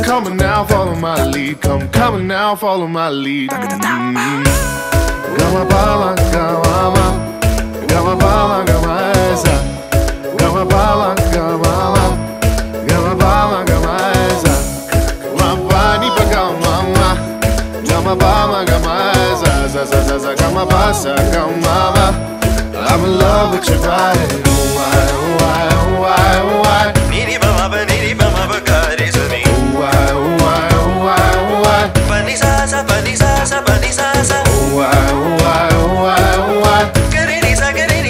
Come on now, follow my lead. Come on now, follow my lead. Gama bala, gama, gama bala, gama esa. Gama bala, gama, gama bala, gama esa. Gama bani pa gama, gama bala, gama esa. Za za za za, gama basa, gama. I'm in love with your body. Oh why, oh why, oh why, oh why. Niri bama ba kare suni. Oh why, oh why, oh why, oh why. Pani sa sa, pani sa sa, pani sa sa. Oh why, oh why, oh why, oh why. Kare ni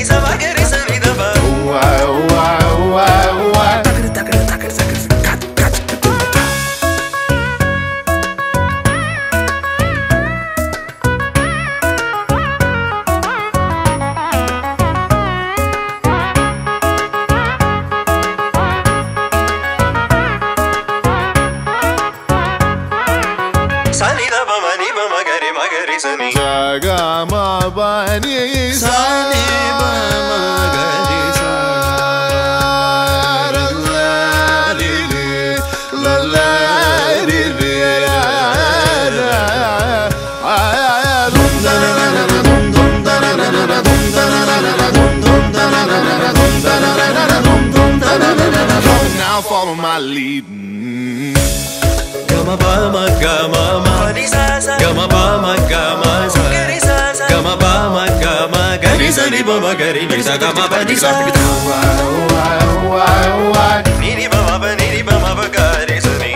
sa ba kare sa ni da ba. Oh why, oh why, oh why, oh why. Takar takar takar takar kat kat kat. Sani da ba mani ba magari magari sani. Jaga ma ba ni sani ba magari sa. La la li li la la li li la. Dum da na na na dum dum da na na na dum da na na na dum dum da na na na dum da na na na dum dum da na na na dum. Now follow my lead. Gama ba ma gama ma gama ba ma gama sa gama ba ma gama gari sa ni ba ma gari ni sa gama ba ni sa ni ni ba ma ba gari sa ni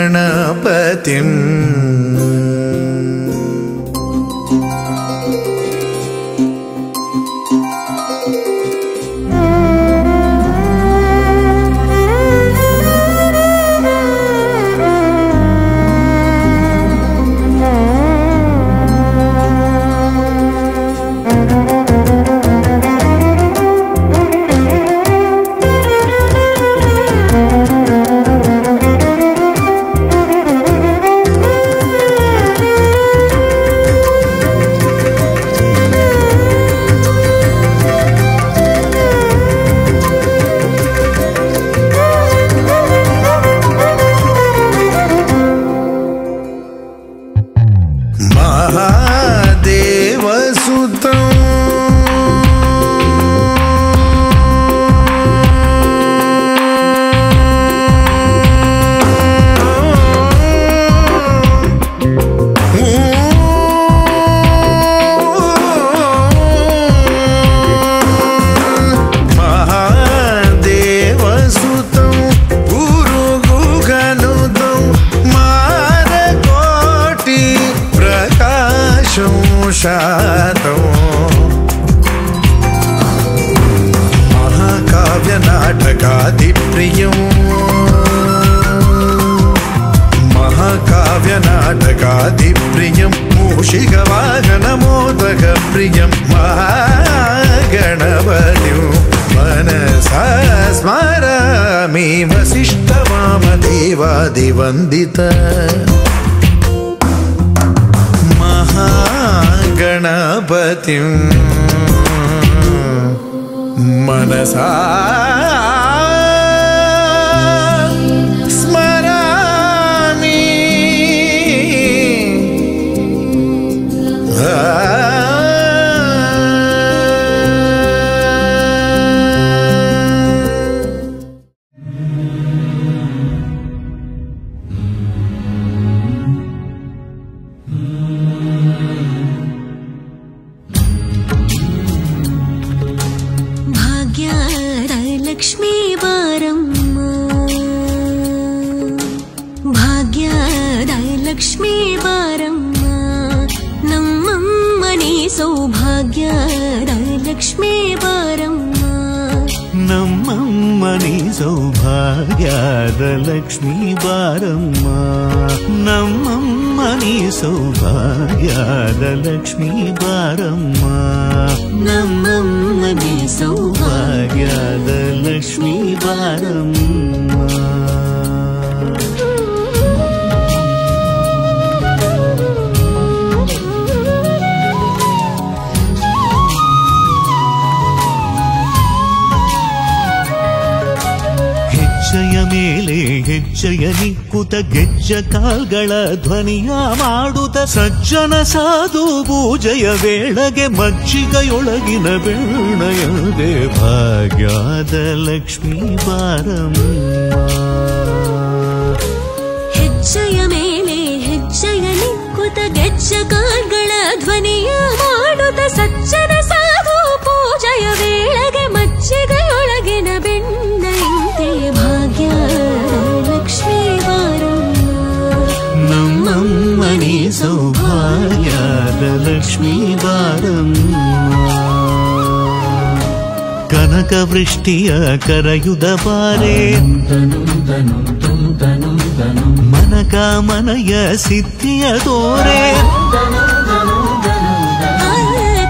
महागणपतिं अतिप्रियं मूषिकवाहनमोदकप्रियं महागणपतिं मनसा स्मरामि वसिष्ठवामदेवादिवन्दित महागणपतिं मनसा ಲಕ್ಷ್ಮೀ ಬಾರಮ್ಮ ನಮ್ಮಮ್ಮನಿ ಸೌಭಾಗ್ಯದ ಲಕ್ಷ್ಮೀ ಬಾರಮ್ಮ ನಮ್ಮಮ್ಮನಿ ಸೌಭಾಗ್ಯದ ಲಕ್ಷ್ಮೀ ಬಾರಮ್ಮ ಹೆಜ್ಜೆಯ ಮೇಲೆ ಹೆಜ್ಜೆಯ ನಿಕ್ಕುತ ಗೆಜ್ಜ ಕಾಲ್ಗಳ ಧ್ವನಿಯ ಮಾಡುತ್ತ ಸಜ್ಜನ ಸಾಧು ಪೂಜೆಯ ವೇಳೆಗೆ ಮಜ್ಜಿಗೆಯೊಳಗಿನ ಬೆಣ್ಣೆಯದೆ ಭಾಗ್ಯದ ಲಕ್ಷ್ಮೀ ಬಾರಮ್ಮ ಹೆಜ್ಜೆಯ ಮೇಲೆ ಹೆಜ್ಜೆಯ ನಿಕ್ಕುತ ಗೆಜ್ಜ ಕಾಲ್ಗಳ ಧ್ವನಿಯ ಮಾಡುತ್ತ ಸಜ್ಜನ ಸಾಧು ಪೂಜೆಯ ವೇಳೆಗೆ ಮಜ್ಜಿಗೆಯೊಳಗಿನ ಬೆಣ್ಣೆಯಂತೆ ಭಾಗ್ಯದ ಲಕ್ಷ್ಮೀ ಬಾರಮ್ಮ ನಮ್ಮಮ್ಮನಿ ಸೌಭಾಗ್ಯದ ಲಕ್ಷ್ಮೀ ಬಾರಮ್ಮ ಕನಕ ವೃಷ್ಟಿಯ ಕರೆಯುದ ಬಾರೆ ಮನಕ ಮನಯ ಸಿದ್ಧಿಯ ತೋರೆ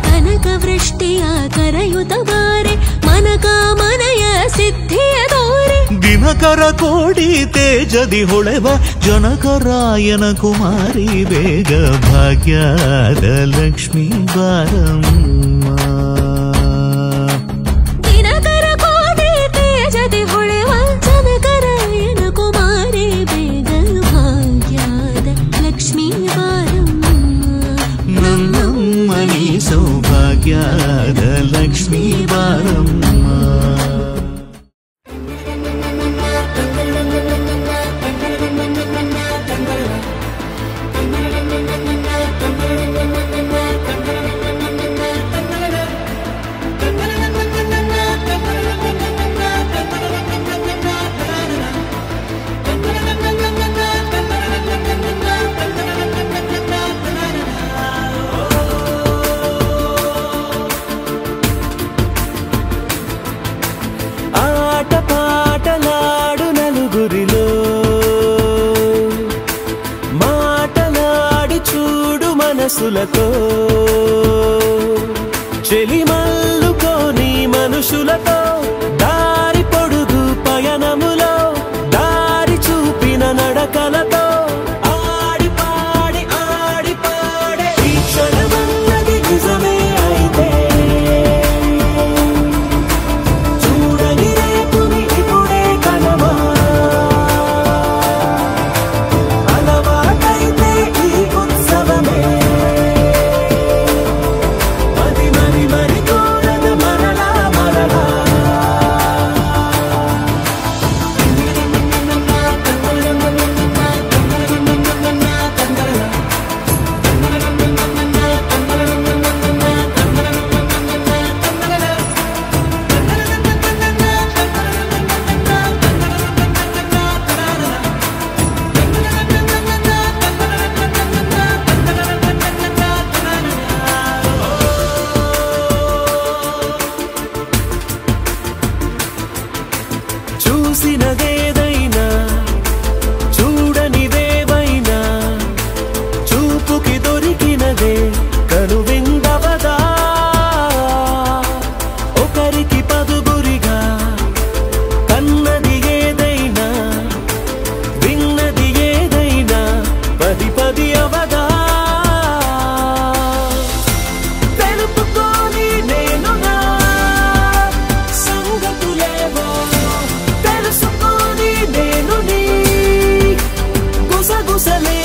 ಕನಕ ವೃಷ್ಟಿಯ ಕರೆಯುತ ಬಾರೆ ಮನಕ ಮನಯ ಸಿದ್ಧಿಯ ತೋರೆ ದಿನಕರ ಕೋಡಿ ತೇಜದಿ ಹೊಳೆವ ಜನಕರಾಯನ ಕುಮಾರಿ ಬೇಗ ಭಾಗ್ಯದ ಲಕ್ಷ್ಮೀ ಬಾರಮ್ಮ ದಿನಕರ ಕೋಡಿ ತೇಜದಿ ಹೊಳೆವ ಜನಕರಾಯನ ಕುಮಾರಿ ಬೇಗ ಭಾಗ್ಯದ ಲಕ್ಷ್ಮೀ ಬಾರಮ್ಮ ನಮ್ಮಮ್ಮನಿ ಸೌಭಾಗ್ಯದ ಲಕ್ಷ್ಮೀ ಬಾರಮ್ಮ మనసులతో చెలిమల్లుకోని మనుషులతో దారి పొడుగు పయనములో దారి చూపిన నడకలతో ఆడి పాడే ఈ క్షణమన్నది నిజమే అయితే చూడని రేపుని ఇప్పుడే కనవా అలవాటైతే ఈ ఉత్సవమే మరి పూసలే